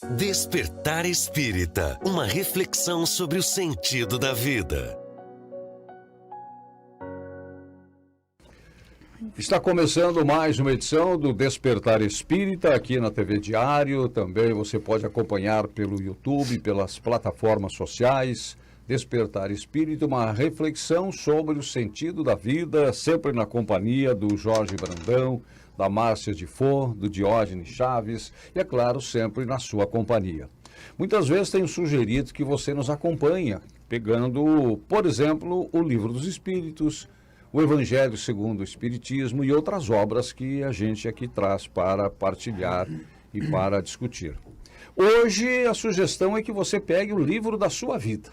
Despertar Espírita, uma reflexão sobre o sentido da vida. Está começando mais uma edição do Despertar Espírita aqui na TV Diário. Também você pode acompanhar pelo YouTube, pelas plataformas sociais. Despertar Espírita, uma reflexão sobre o sentido da vida, sempre na companhia do Jorge Brandão, da Márcia de Fon, do Diógenes Chaves e, é claro, sempre na sua companhia. Muitas vezes tenho sugerido que você nos acompanhe, pegando, por exemplo, o Livro dos Espíritos, o Evangelho segundo o Espiritismo e outras obras que a gente aqui traz para partilhar e para discutir. Hoje a sugestão é que você pegue o livro da sua vida,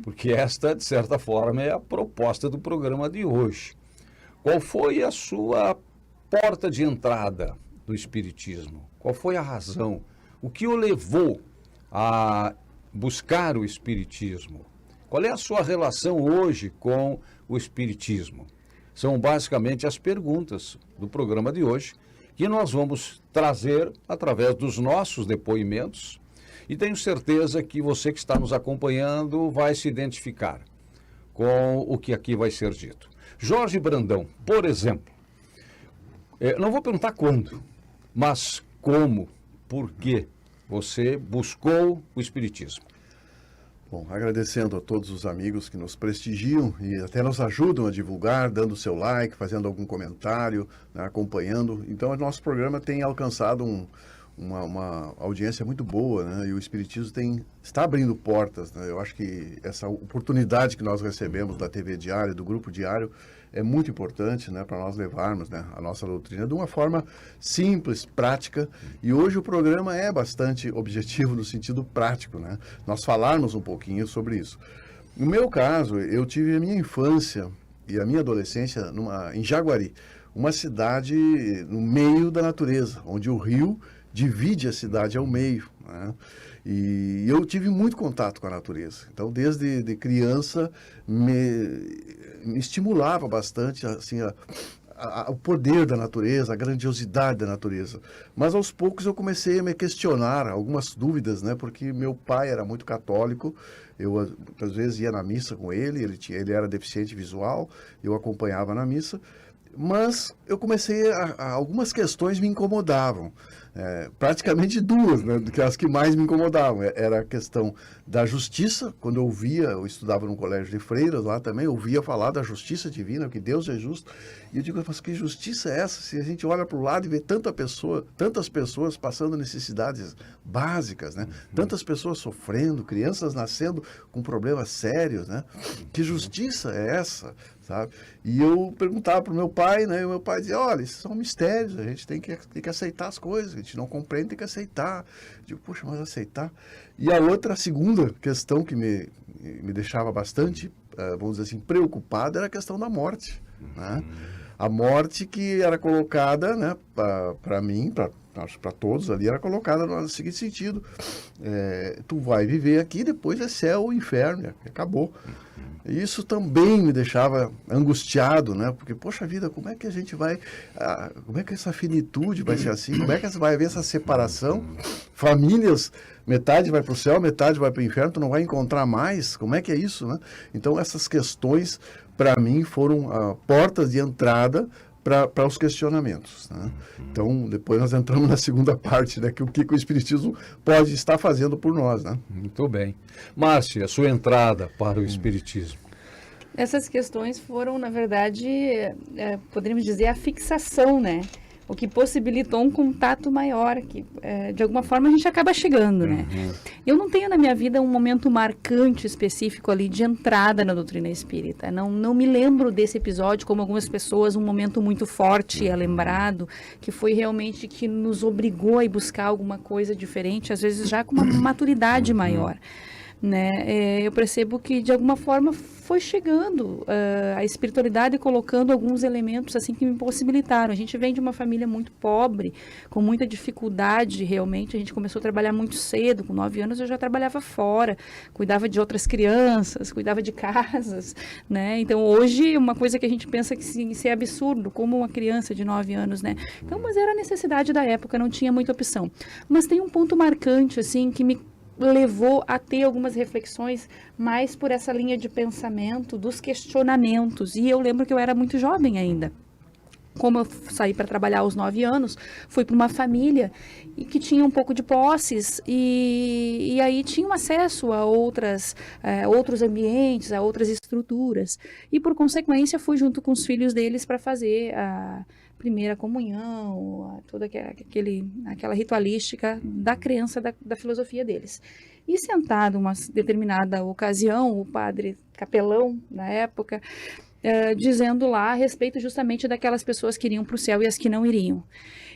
porque esta, de certa forma, é a proposta do programa de hoje. Qual foi a sua porta de entrada do Espiritismo? Qual foi a razão? O que o levou a buscar o Espiritismo? Qual é a sua relação hoje com o Espiritismo? São basicamente as perguntas do programa de hoje, que nós vamos trazer através dos nossos depoimentos, e tenho certeza que você que está nos acompanhando vai se identificar com o que aqui vai ser dito. Jorge Brandão, por exemplo, não vou perguntar quando, mas como, por que você buscou o Espiritismo? Bom, agradecendo a todos os amigos que nos prestigiam e até nos ajudam a divulgar, dando seu like, fazendo algum comentário, né, acompanhando. Então, o nosso programa tem alcançado uma audiência muito boa, né? E o Espiritismo está abrindo portas, né? Eu acho que essa oportunidade que nós recebemos da TV Diário, do Grupo Diário, é muito importante, né, para nós levarmos, né, a nossa doutrina de uma forma simples, prática. E hoje o programa é bastante objetivo no sentido prático, né? Nós falarmos um pouquinho sobre isso. No meu caso, eu tive a minha infância e a minha adolescência em Jaguari, uma cidade no meio da natureza, onde o rio divide a cidade ao meio, né? E eu tive muito contato com a natureza. Então, desde criança, me estimulava bastante assim, o poder da natureza, a grandiosidade da natureza. Mas, aos poucos, eu comecei a me questionar algumas dúvidas, né? Porque meu pai era muito católico, eu, às vezes, ia na missa com ele era deficiente visual, eu acompanhava na missa. Mas eu comecei algumas questões me incomodavam, praticamente duas, né, que as que mais me incomodavam. Era a questão da justiça. Quando eu estudava num colégio de freiras lá também, eu ouvia falar da justiça divina, que Deus é justo, e eu digo, mas que justiça é essa? Se a gente olha para o lado e vê tantas pessoas passando necessidades básicas, né? Tantas pessoas sofrendo, crianças nascendo com problemas sérios, né? Que justiça é essa? Sabe? E eu perguntava para o meu pai, né? E o meu pai dizia, olha, esses são mistérios, a gente tem que aceitar as coisas, a gente não compreende, tem que aceitar. Eu digo, poxa, mas aceitar? E a segunda questão que me deixava bastante, vamos dizer assim, preocupado, era a questão da morte, né? A morte que era colocada, né, para mim, para todos ali, era colocada no seguinte sentido: tu vai viver aqui, depois é céu ou inferno, acabou. Isso também me deixava angustiado, né? Porque, poxa vida, como é que a gente vai... como é que essa finitude vai ser assim? Como é que vai haver essa separação? Famílias, metade vai para o céu, metade vai para o inferno, tu não vai encontrar mais? Como é que é isso, né? Então, essas questões, para mim, foram portas de entrada para os questionamentos, né? Então, depois nós entramos na segunda parte, né, que o que o Espiritismo pode estar fazendo por nós, né? Muito bem. Márcia, sua entrada para o Espiritismo. Essas questões foram, na verdade, poderíamos dizer, a fixação, né? O que possibilitou um contato maior, que de alguma forma a gente acaba chegando, né? Eu não tenho na minha vida um momento marcante específico ali de entrada na doutrina espírita. Não me lembro desse episódio, como algumas pessoas, um momento muito forte é lembrado, que foi realmente que nos obrigou a ir buscar alguma coisa diferente, às vezes já com uma maturidade maior, né? Eu percebo que de alguma forma foi chegando a espiritualidade colocando alguns elementos assim que me possibilitaram. A gente vem de uma família muito pobre, com muita dificuldade realmente. A gente começou a trabalhar muito cedo, com 9 anos eu já trabalhava fora, cuidava de outras crianças, cuidava de casas, né? Então hoje uma coisa que a gente pensa que isso é absurdo, como uma criança de 9 anos, né? Então, mas era a necessidade da época, não tinha muita opção. Mas tem um ponto marcante assim que me levou a ter algumas reflexões mais por essa linha de pensamento, dos questionamentos. E eu lembro que eu era muito jovem ainda. Como eu saí para trabalhar aos 9 anos, fui para uma família que tinha um pouco de posses e aí tinham acesso a outros ambientes, a outras estruturas. E, por consequência, fui junto com os filhos deles para fazer a primeira comunhão, toda aquela ritualística da crença, da filosofia deles. E sentado uma determinada ocasião, o padre capelão, na época, dizendo lá a respeito justamente daquelas pessoas que iriam para o céu e as que não iriam.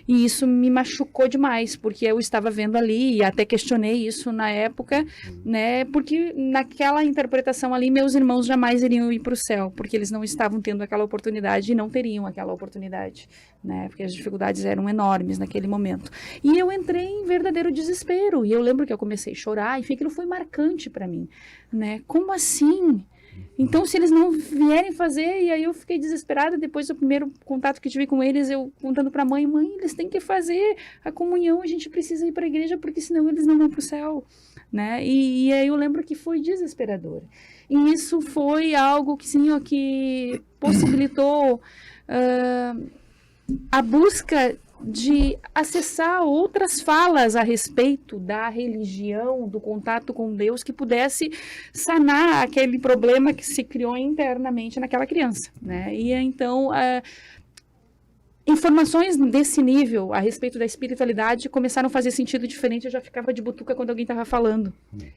E isso me machucou demais, porque eu estava vendo ali, e até questionei isso na época, né, porque naquela interpretação ali, meus irmãos jamais iriam ir para o céu, porque eles não estavam tendo aquela oportunidade e não teriam aquela oportunidade, né, porque as dificuldades eram enormes naquele momento. E eu entrei em verdadeiro desespero, e eu lembro que eu comecei a chorar, enfim, aquilo foi marcante para mim, né, como assim? Então, se eles não vierem fazer, e aí eu fiquei desesperada, depois do primeiro contato que tive com eles, eu contando para a mãe, eles têm que fazer a comunhão, a gente precisa ir para a igreja, porque senão eles não vão para o céu, né? E aí eu lembro que foi desesperador. E isso foi algo que, sim, ó, que possibilitou a busca de acessar outras falas a respeito da religião, do contato com Deus, que pudesse sanar aquele problema que se criou internamente naquela criança, né? E então, informações desse nível a respeito da espiritualidade começaram a fazer sentido diferente. Eu já ficava de butuca quando alguém estava falando.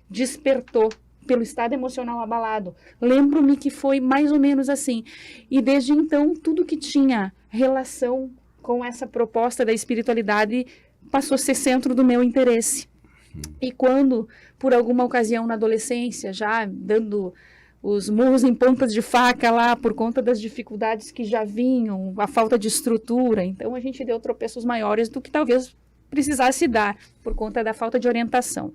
Despertou pelo estado emocional abalado. Lembro-me que foi mais ou menos assim. E desde então, tudo que tinha relação com essa proposta da espiritualidade passou a ser centro do meu interesse. E quando, por alguma ocasião na adolescência, já dando os murros em pontas de faca lá, por conta das dificuldades que já vinham, a falta de estrutura, então a gente deu tropeços maiores do que talvez precisasse dar, por conta da falta de orientação.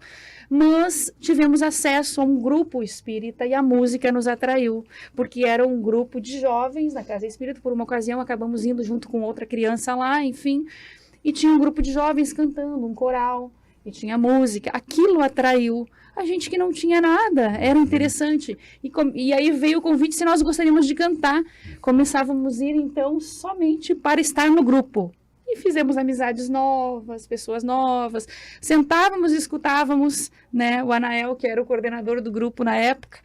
Mas tivemos acesso a um grupo espírita e a música nos atraiu, porque era um grupo de jovens na Casa Espírita. Por uma ocasião acabamos indo junto com outra criança lá, enfim, e tinha um grupo de jovens cantando, um coral, e tinha música. Aquilo atraiu a gente que não tinha nada, era interessante. E aí veio o convite se nós gostaríamos de cantar. Começávamos a ir então somente para estar no grupo. E fizemos amizades novas, pessoas novas, sentávamos e escutávamos, né, o Anael, que era o coordenador do grupo na época,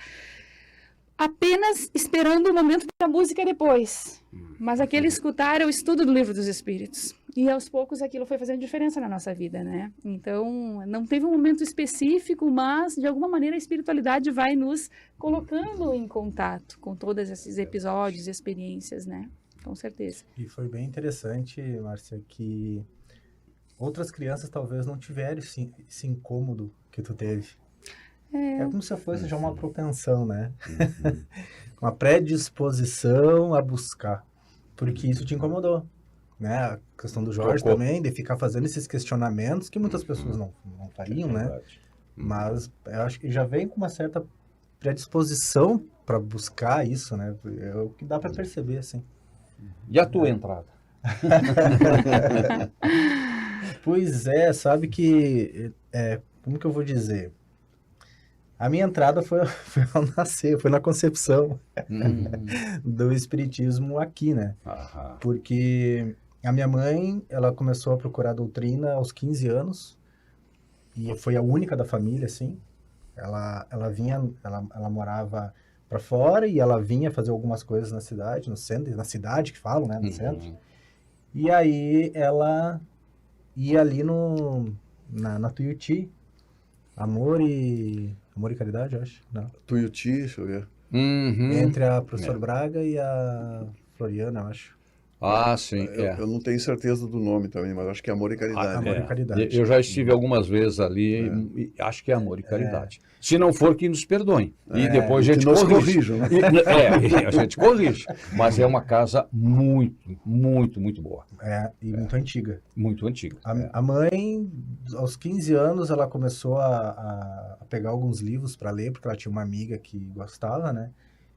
apenas esperando o momento da música depois. Mas aquele escutar é o estudo do Livro dos Espíritos. E aos poucos aquilo foi fazendo diferença na nossa vida, né? Então, não teve um momento específico, mas de alguma maneira a espiritualidade vai nos colocando em contato com todos esses episódios e experiências, né? Com certeza. E foi bem interessante, Márcia, que outras crianças talvez não tiveram esse incômodo que tu teve. É como se fosse já uma propensão, né? Uma predisposição a buscar. Porque isso te incomodou, né? A questão do Jorge também, de ficar fazendo esses questionamentos que muitas pessoas não fariam, né? Mas eu acho que já vem com uma certa predisposição para buscar isso, né? É o que dá para perceber, assim. E a tua entrada? Pois é, sabe que... como que eu vou dizer? A minha entrada foi ao nascer, foi na concepção do espiritismo aqui, né? Porque a minha mãe, ela começou a procurar doutrina aos 15 anos, e foi a única da família, assim. Ela morava para fora e ela vinha fazer algumas coisas na cidade, no centro, na cidade que falam, né, no centro. E aí ela ia ali na Tuiuti, Amor e Caridade, eu acho. Não. Tuiuti, deixa eu ver. Entre a professora Braga e a Floriana, eu acho. Ah, sim, Eu não tenho certeza do nome também, mas acho que é Amor e Caridade. Amor e Caridade. Eu já estive algumas vezes ali e acho que é Amor e Caridade. Se não for, que nos perdoem. E depois a que gente nos corrige. corrijam, né? E a gente corrige. Mas é uma casa muito, muito, muito boa. E muito antiga. Muito antiga. A mãe, aos 15 anos, ela começou a pegar alguns livros para ler, porque ela tinha uma amiga que gostava, né?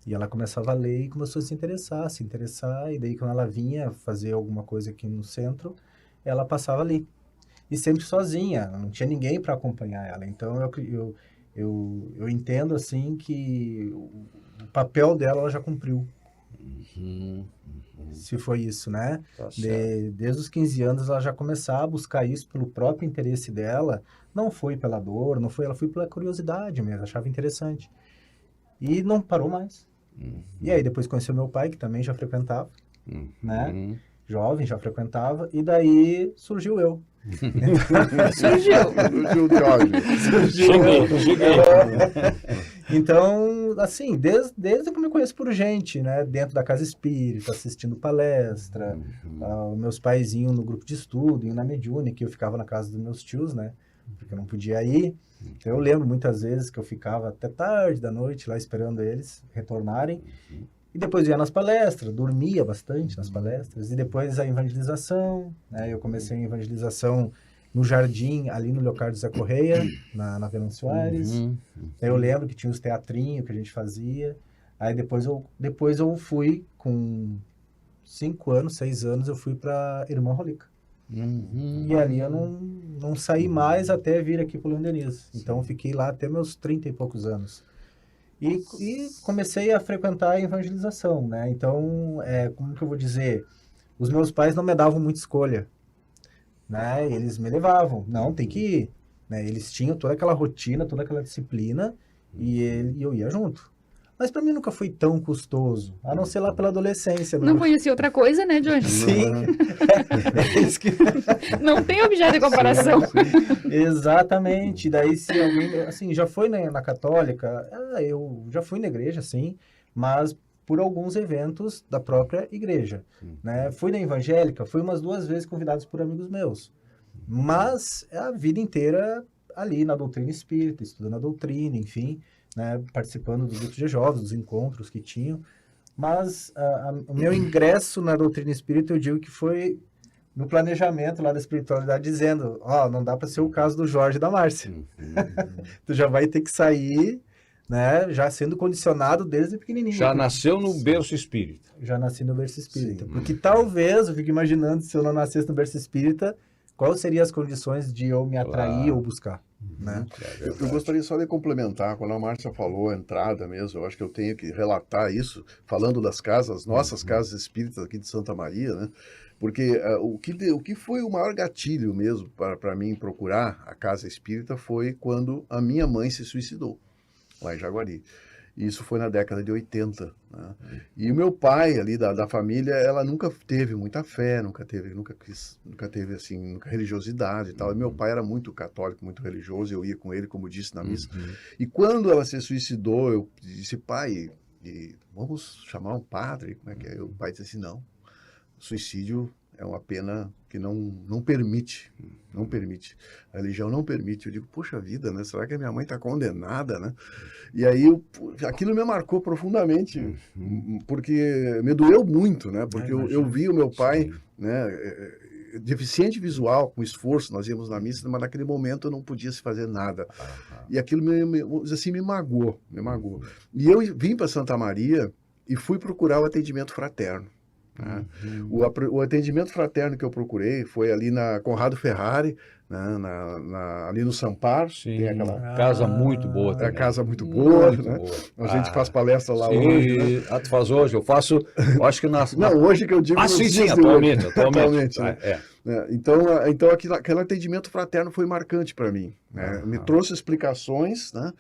E ela começava a ler e começou a se interessar. E daí, quando ela vinha fazer alguma coisa aqui no centro, ela passava ali. E sempre sozinha, não tinha ninguém para acompanhar ela. Então, eu entendo, assim, que o papel dela ela já cumpriu. Se foi isso, né? Tá certo. Desde os 15 anos, ela já começava a buscar isso pelo próprio interesse dela. Não foi pela dor, ela foi pela curiosidade mesmo, achava interessante. E não parou mais. E aí, depois conheceu meu pai, que também já frequentava, né? Jovem, já frequentava. E daí, surgiu eu. Surgiu o Jorge. Cheguei. Então, assim, desde que eu me conheço por gente, né? Dentro da casa espírita, assistindo palestra, meus pais iam no grupo de estudo, iam na mediúnica, que eu ficava na casa dos meus tios, né? Porque eu não podia ir. Então, eu lembro muitas vezes que eu ficava até tarde da noite lá esperando eles retornarem. E depois ia nas palestras, dormia bastante nas palestras. E depois a evangelização, né? Eu comecei a evangelização no jardim, ali no Leocardo Zé Correia, na Venâncio Soares. Eu lembro que tinha os teatrinhos que a gente fazia. Aí depois eu fui, com 5 anos, 6 anos, eu fui para Irmã Rolica. E ali eu não saí mais até vir aqui para o Leão Denis. Então fiquei lá até meus 30 e poucos anos. E comecei a frequentar a evangelização, né? Então, como que eu vou dizer? Os meus pais não me davam muita escolha, né? Eles me levavam. Não, tem que ir. Né? Eles tinham toda aquela rotina, toda aquela disciplina, e eu ia junto. Mas para mim nunca foi tão custoso, a não ser lá pela adolescência. Não conhecia outra coisa, né, Johnny? Sim. Não tem objeto de comparação. Exatamente. Daí, se alguém, assim, já foi na católica, eu já fui na igreja, sim, mas por alguns eventos da própria igreja, né? Fui na evangélica, fui umas 2 vezes convidados por amigos meus, mas a vida inteira ali na doutrina espírita, estudando a doutrina, enfim, né? Participando dos grupos de jovens, dos encontros que tinham, mas o meu ingresso na doutrina espírita, eu digo que foi no planejamento lá da espiritualidade, dizendo, não dá para ser o caso do Jorge e da Márcia. Tu já vai ter que sair, né, já sendo condicionado desde pequenininho. Já nasceu no berço espírita. Já nasci no berço espírita. Sim. Porque talvez, eu fico imaginando, se eu não nascesse no berço espírita, quais seriam as condições de eu me atrair ou buscar, né? Eu gostaria só de complementar, quando a Márcia falou a entrada mesmo, eu acho que eu tenho que relatar isso, falando das casas, nossas casas espíritas aqui de Santa Maria, né? Porque o que foi o maior gatilho mesmo para mim procurar a casa espírita foi quando a minha mãe se suicidou, lá em Jaguari. Isso foi na década de 80, né? E o meu pai ali da família, ela nunca teve muita fé, nunca teve assim, nunca religiosidade e tal. E meu pai era muito católico, muito religioso, eu ia com ele, como disse na missa. E quando ela se suicidou, eu disse, pai, vamos chamar um padre, como é que é? E o pai disse assim, não, suicídio é uma pena que não permite, a religião não permite. Eu digo, poxa vida, né? Será que a minha mãe está condenada, né? E aí, aquilo me marcou profundamente, porque me doeu muito, né? Porque eu vi o meu pai, né, deficiente visual, com esforço, nós íamos na missa, mas naquele momento eu não podia se fazer nada. E aquilo me magoou. E eu vim para Santa Maria e fui procurar o atendimento fraterno. Né? O atendimento fraterno que eu procurei foi ali na Conrado Ferrari, né? Ali no Sampar. Sim, tem aquela casa muito boa também. É casa muito boa, muito né? boa. A gente faz palestra lá sim, hoje. Né? Tu faz hoje? Eu faço, eu acho que Não, hoje que eu digo... sim, atualmente. Né? Então aquele atendimento fraterno foi marcante para mim. Né? Me trouxe explicações, né?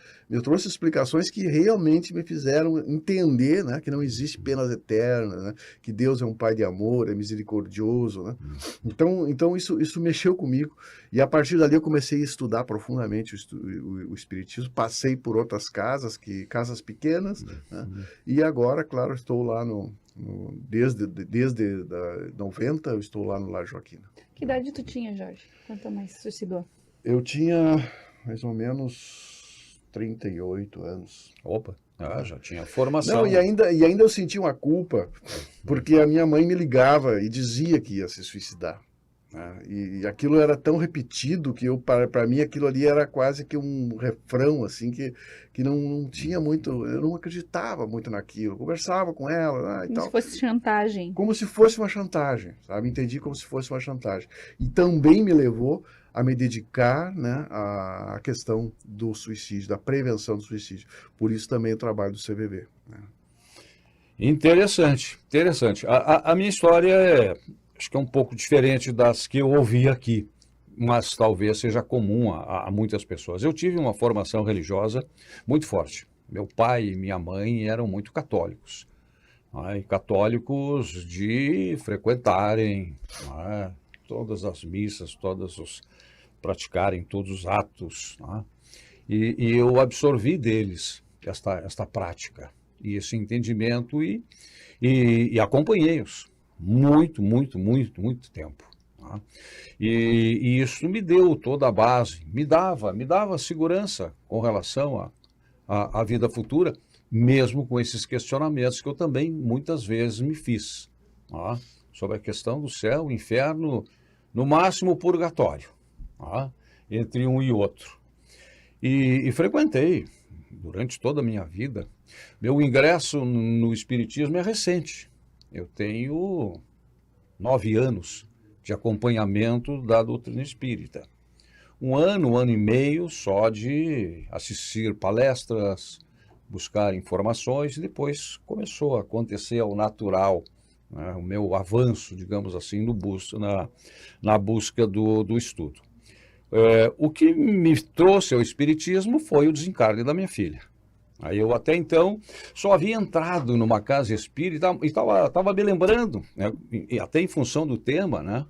Que realmente me fizeram entender, né? Que não existe penas eternas, né? Que Deus é um Pai de amor, é misericordioso. Né? Então isso mexeu comigo. E a partir dali eu comecei a estudar profundamente o Espiritismo. Passei por outras casas pequenas, né? E agora, claro, estou lá no Desde 90 eu estou lá no Lar Joaquina. Que idade tu tinha, Jorge? Quanto mais suicidou? Eu tinha mais ou menos 38 anos. Opa, já tinha formação. Não, e ainda eu senti uma culpa, porque a minha mãe me ligava e dizia que ia se suicidar, né? E aquilo era tão repetido que para mim aquilo ali era quase que um refrão, assim, que não tinha muito, eu não acreditava muito naquilo. Conversava com ela, e Como tal. se fosse chantagem. Como se fosse uma chantagem, sabe? Entendi como se fosse uma chantagem. E também me levou a me dedicar, né, à questão do suicídio, da prevenção do suicídio. Por isso também o trabalho do CVV, né? Interessante, interessante. A minha história acho que é um pouco diferente das que eu ouvi aqui, mas talvez seja comum a muitas pessoas. Eu tive uma formação religiosa muito forte. Meu pai e minha mãe eram muito católicos, né, e católicos de frequentarem, né, todas as missas, praticarem todos os atos, né, e eu absorvi deles esta prática e esse entendimento e acompanhei-os muito tempo, né? E isso me deu toda a base, me dava segurança com relação à vida futura, mesmo com esses questionamentos que eu também muitas vezes me fiz, né? Sobre a questão do céu, inferno, no máximo purgatório, né? Entre um e outro. E frequentei durante toda a minha vida. Meu ingresso no Espiritismo é recente. Eu tenho 9 anos de acompanhamento da doutrina espírita. Um ano e meio só de assistir palestras, buscar informações, e depois começou a acontecer ao natural, né, o meu avanço, digamos assim, na busca do estudo. O que me trouxe ao Espiritismo foi o desencarne da minha filha. Aí eu até então só havia entrado numa casa espírita e estava me lembrando, né, e até em função do tema, né,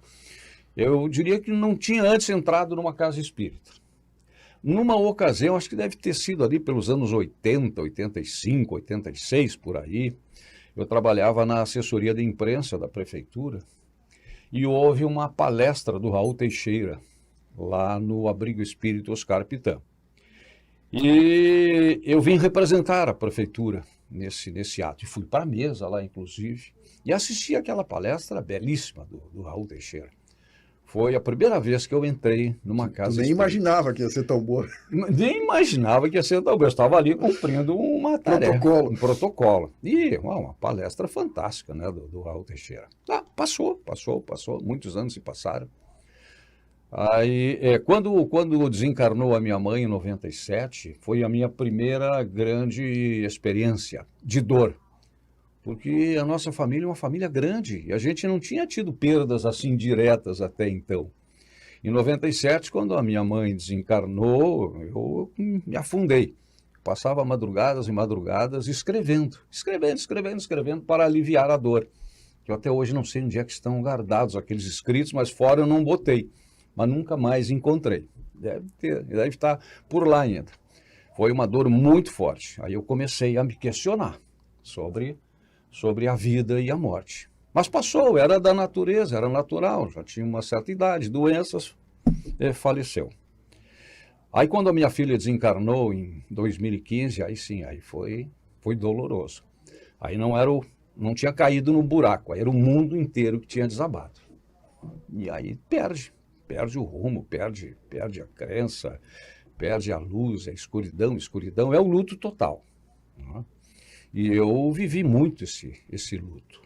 eu diria que não tinha antes entrado numa casa espírita. Numa ocasião, acho que deve ter sido ali pelos anos 80, 85, 86, por aí, eu trabalhava na assessoria de imprensa da prefeitura e houve uma palestra do Raul Teixeira, lá no Abrigo Espírita Oscar Pitã. E eu vim representar a prefeitura nesse ato. E fui para a mesa lá, inclusive, e assisti aquela palestra belíssima do Raul Teixeira. Foi a primeira vez que eu entrei numa casa Tu nem espírita. imaginava que ia ser tão boa. Nem imaginava que ia ser tão boa. Eu estava ali cumprindo uma tarefa, um protocolo. E uma palestra fantástica, né, do Raul Teixeira. Passou. Muitos anos se passaram. Aí, quando desencarnou a minha mãe em 97, foi a minha primeira grande experiência de dor, porque a nossa família é uma família grande e a gente não tinha tido perdas assim diretas até então. Em 97, quando a minha mãe desencarnou, eu me afundei. Passava madrugadas e madrugadas escrevendo para aliviar a dor. Eu até hoje não sei onde é que estão guardados aqueles escritos, mas fora eu não botei. Mas nunca mais encontrei. Deve estar por lá ainda. Foi uma dor muito forte. Aí eu comecei a me questionar sobre a vida e a morte. Mas passou, era da natureza, era natural, já tinha uma certa idade, doenças, faleceu. Aí quando a minha filha desencarnou em 2015, aí sim, aí foi doloroso. Aí não tinha caído no buraco, aí era o mundo inteiro que tinha desabado. E aí perde o rumo, perde a crença, perde a luz, a escuridão, é o luto total, né? E eu vivi muito esse luto.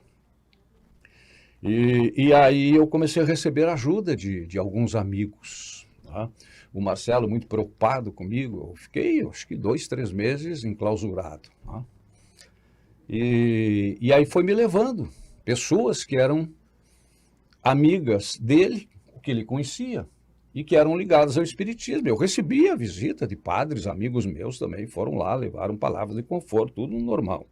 E aí eu comecei a receber ajuda de alguns amigos, né? O Marcelo muito preocupado comigo, eu fiquei acho que 2, 3 meses enclausurado, né? E aí foi me levando pessoas que eram amigas dele, que ele conhecia e que eram ligadas ao espiritismo. Eu recebi a visita de padres, amigos meus também foram lá, levaram palavras de conforto, tudo normal.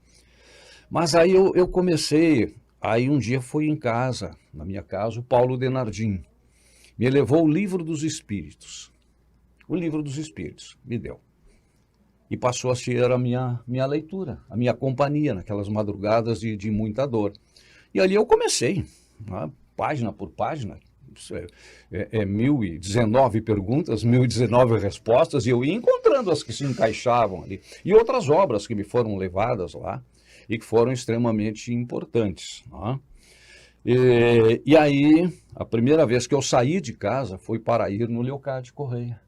Mas aí eu comecei, aí um dia foi em casa, na minha casa, o Paulo Denardim me levou o Livro dos Espíritos. O Livro dos Espíritos me deu. e passou a ser a minha leitura, a minha companhia naquelas madrugadas de muita dor. E ali eu comecei, né, página por página, 1019 perguntas, 1019 respostas, e eu ia encontrando as que se encaixavam ali. E outras obras que me foram levadas lá e que foram extremamente importantes. Né? E aí, a primeira vez que eu saí de casa foi para ir no Leocádio Correia.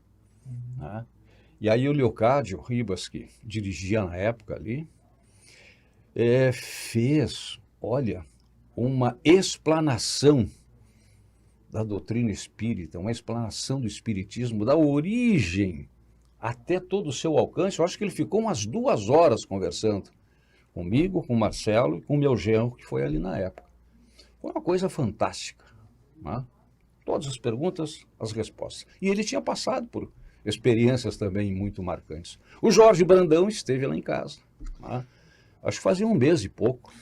Né? E aí o Leocádio Ribas, que dirigia na época ali, fez, olha, uma explanação da doutrina espírita, uma explanação do espiritismo, da origem até todo o seu alcance. Eu acho que ele ficou umas 2 horas conversando comigo, com o Marcelo e com o meu genro, que foi ali na época. Foi uma coisa fantástica. Né? Todas as perguntas, as respostas. E ele tinha passado por experiências também muito marcantes. O Jorge Brandão esteve lá em casa. Né? Acho que fazia 1 mês e pouco.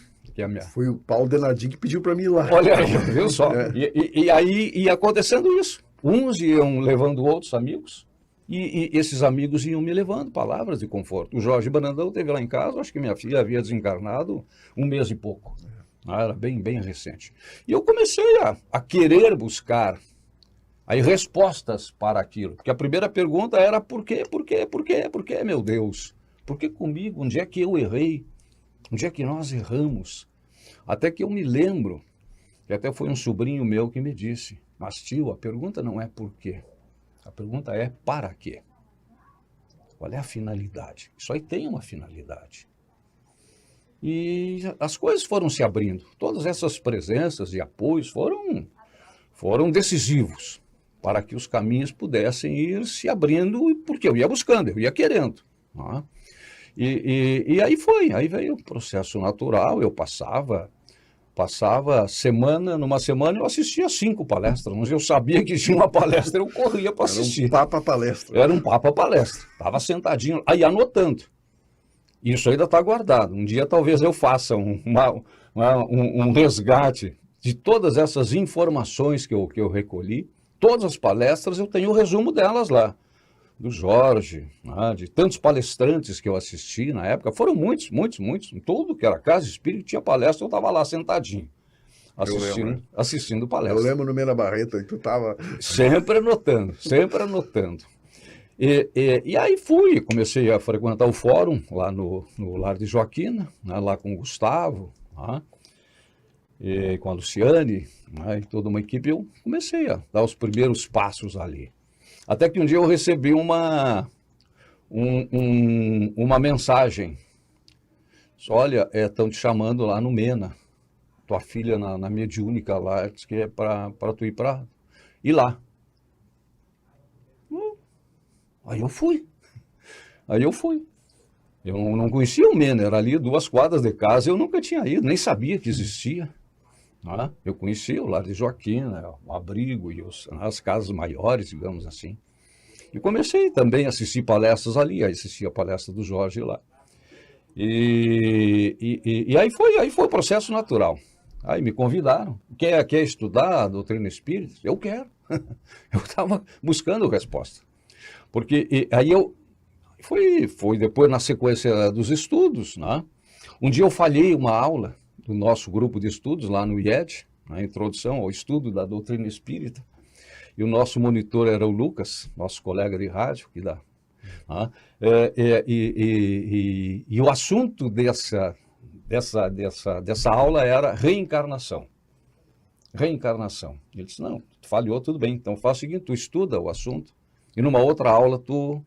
Foi o Paulo Denardim que pediu para mim ir lá. Olha aí, viu só? E aí ia acontecendo isso. Uns iam levando outros amigos, e esses amigos iam me levando palavras de conforto. O Jorge Brandão esteve lá em casa, acho que minha filha havia desencarnado 1 mês e pouco. Era bem, bem recente. E eu comecei a querer buscar aí respostas para aquilo. Porque a primeira pergunta era por quê, meu Deus? Por que comigo? Onde é que eu errei? Onde é que nós erramos? Até que eu me lembro, que até foi um sobrinho meu que me disse, mas tio, a pergunta não é por quê, a pergunta é para quê? Qual é a finalidade? Isso aí tem uma finalidade. E as coisas foram se abrindo, todas essas presenças e apoios foram decisivos para que os caminhos pudessem ir se abrindo, porque eu ia buscando, eu ia querendo. Não é? E aí veio o processo natural, eu passava numa semana eu assistia 5 palestras, mas eu sabia que tinha uma palestra, eu corria para assistir. Era um papa-palestra. Era um papa-palestra, estava sentadinho, aí anotando. Isso ainda está guardado, um dia talvez eu faça um resgate de todas essas informações que eu recolhi, todas as palestras eu tenho o resumo delas lá. Do Jorge, né, de tantos palestrantes que eu assisti na época, foram muitos, em tudo que era casa espírita, tinha palestra, eu estava lá sentadinho, assistindo palestra. Eu lembro no Mena Barreto, que tu estava... Sempre anotando. E aí comecei a frequentar o fórum, lá no Lar de Joaquina, né, lá com o Gustavo, né, e com a Luciane, né, e toda uma equipe, eu comecei a dar os primeiros passos ali. Até que um dia eu recebi uma mensagem. Olha, estão te chamando lá no Mena. Tua filha na mediúnica lá, diz que é para tu ir lá. Aí eu fui. Eu não conhecia o Mena, era ali 2 quadras de casa, eu nunca tinha ido, nem sabia que existia. Eu conhecia o Lar de Joaquina, o abrigo e as casas maiores, digamos assim. E comecei também a assistir palestras ali, assisti a palestra do Jorge lá. E aí foi o processo natural. Aí me convidaram. Quer estudar a doutrina espírita? Eu quero. Eu estava buscando resposta. Porque aí foi depois na sequência dos estudos, né? Um dia eu falhei uma aula do nosso grupo de estudos lá no IED, na introdução ao estudo da doutrina espírita, e o nosso monitor era o Lucas, nosso colega de rádio, que dá. E o assunto dessa aula era reencarnação. Ele disse, não, tu falhou, tudo bem, então faz o seguinte, tu estuda o assunto, e numa outra aula tu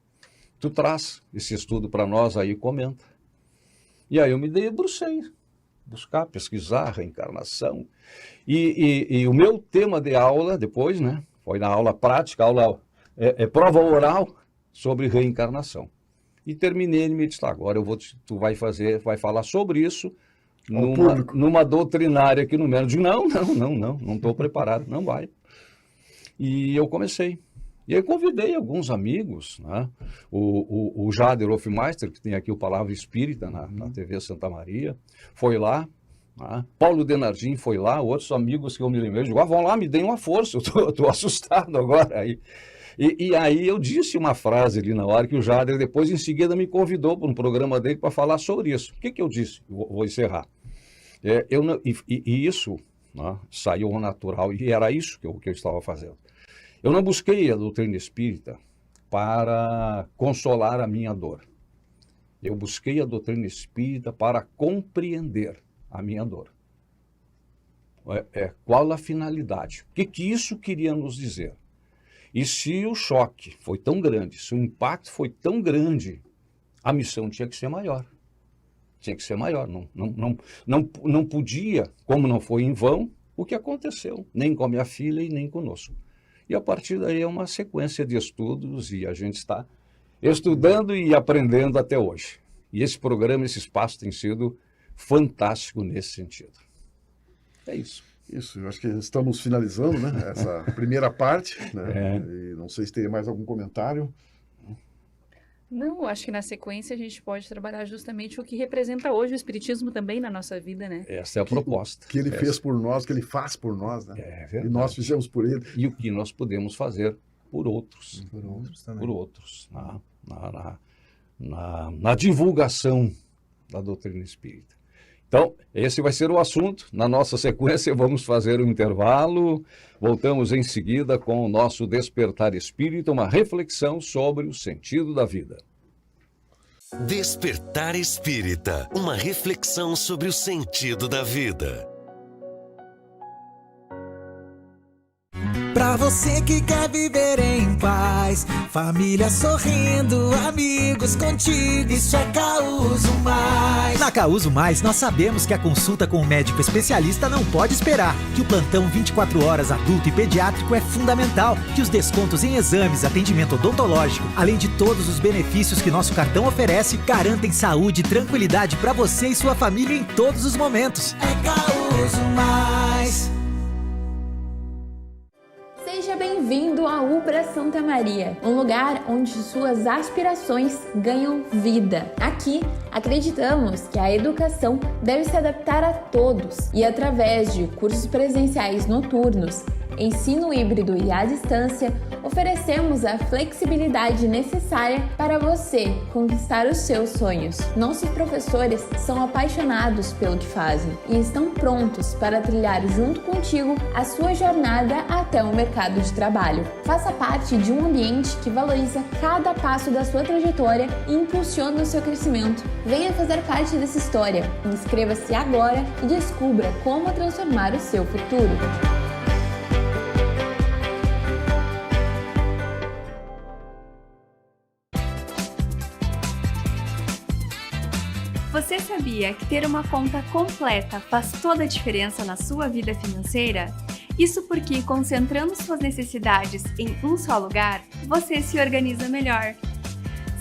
traz esse estudo para nós aí e comenta. E aí eu me debrucei, buscar, pesquisar reencarnação. E o meu tema de aula depois, né, foi na aula prática, prova oral sobre reencarnação. E terminei, ele me disse, agora tu vai falar sobre isso numa doutrinária aqui no Mena. Eu digo, não estou preparado, não vai. E eu comecei. E aí convidei alguns amigos, né? O Jader Hofmeister, que tem aqui o Palavra Espírita na TV Santa Maria, foi lá. Paulo Denardim foi lá, outros amigos que eu me lembrei, eu digo, vão lá, me deem uma força, eu tô assustado agora. Aí E aí eu disse uma frase ali na hora que o Jader depois, em seguida, me convidou para um programa dele para falar sobre isso. O que que eu disse? Vou encerrar. Isso, né, saiu ao natural, e era isso que eu estava fazendo. Eu não busquei a doutrina espírita para consolar a minha dor. Eu busquei a doutrina espírita para compreender a minha dor. Qual a finalidade? O que isso queria nos dizer? E se o choque foi tão grande, se o impacto foi tão grande, a missão tinha que ser maior. Tinha que ser maior. Não podia, como não foi em vão, o que aconteceu, nem com a minha filha e nem conosco. E a partir daí é uma sequência de estudos e a gente está estudando e aprendendo até hoje. E esse programa, esse espaço tem sido fantástico nesse sentido. É isso. Isso, eu acho que estamos finalizando, né, essa primeira parte, né? E não sei se teria mais algum comentário. Não, acho que na sequência a gente pode trabalhar justamente o que representa hoje o Espiritismo também na nossa vida, né? Essa é a proposta. Que ele fez por nós, que ele faz por nós, né? É verdade. E nós fizemos por ele. E o que nós podemos fazer por outros. Por outros também. Por outros. Na divulgação da doutrina espírita. Então, esse vai ser o assunto. Na nossa sequência, vamos fazer um intervalo. Voltamos em seguida com o nosso Despertar Espírita, uma reflexão sobre o sentido da vida. Despertar Espírita, uma reflexão sobre o sentido da vida. Pra você que quer viver em paz, família sorrindo, amigos contigo, isso é Causo Mais. Na Causo Mais, nós sabemos que a consulta com um médico especialista não pode esperar, que o plantão 24 horas adulto e pediátrico é fundamental, que os descontos em exames, atendimento odontológico, além de todos os benefícios que nosso cartão oferece, garantem saúde e tranquilidade pra você e sua família em todos os momentos. É Causo Mais. Seja bem-vindo à Ubra Santa Maria, um lugar onde suas aspirações ganham vida. Aqui, acreditamos que a educação deve se adaptar a todos e, através de cursos presenciais noturnos, ensino híbrido e à distância, oferecemos a flexibilidade necessária para você conquistar os seus sonhos. Nossos professores são apaixonados pelo que fazem e estão prontos para trilhar junto contigo a sua jornada até o mercado de trabalho. Faça parte de um ambiente que valoriza cada passo da sua trajetória e impulsiona o seu crescimento. Venha fazer parte dessa história. Inscreva-se agora e descubra como transformar o seu futuro. Você sabia que ter uma conta completa faz toda a diferença na sua vida financeira? Isso porque, concentrando suas necessidades em um só lugar, você se organiza melhor.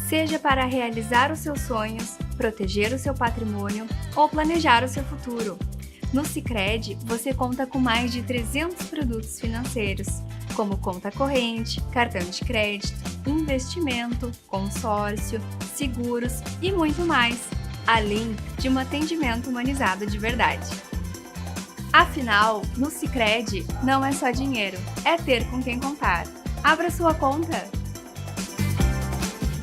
Seja para realizar os seus sonhos, proteger o seu patrimônio ou planejar o seu futuro. No Sicredi, você conta com mais de 300 produtos financeiros, como conta corrente, cartão de crédito, investimento, consórcio, seguros e muito mais, além de um atendimento humanizado de verdade. Afinal, no Sicredi não é só dinheiro, é ter com quem contar. Abra sua conta!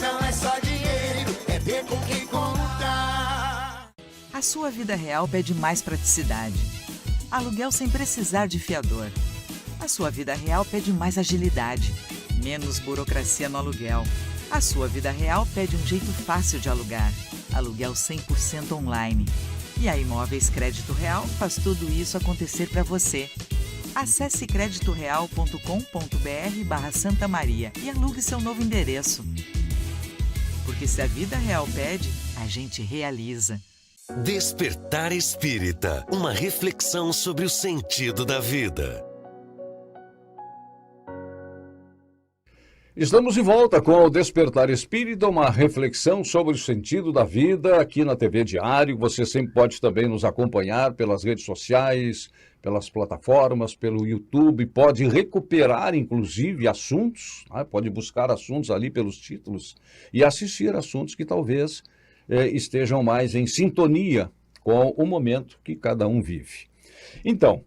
Não é só dinheiro, é ter com quem contar. A sua vida real pede mais praticidade. Aluguel sem precisar de fiador. A sua vida real pede mais agilidade, menos burocracia no aluguel. A sua vida real pede um jeito fácil de alugar. Aluguel 100% online. E a Imóveis Crédito Real faz tudo isso acontecer para você. Acesse creditoreal.com.br/Santa Maria e alugue seu novo endereço. Porque se a vida real pede, a gente realiza. Despertar Espírita, uma reflexão sobre o sentido da vida. Estamos de volta com o Despertar Espírita, uma reflexão sobre o sentido da vida aqui na TV Diário. Você sempre pode também nos acompanhar pelas redes sociais, pelas plataformas, pelo YouTube, pode recuperar inclusive assuntos, né? Pode buscar assuntos ali pelos títulos e assistir assuntos que talvez estejam mais em sintonia com o momento que cada um vive. Então,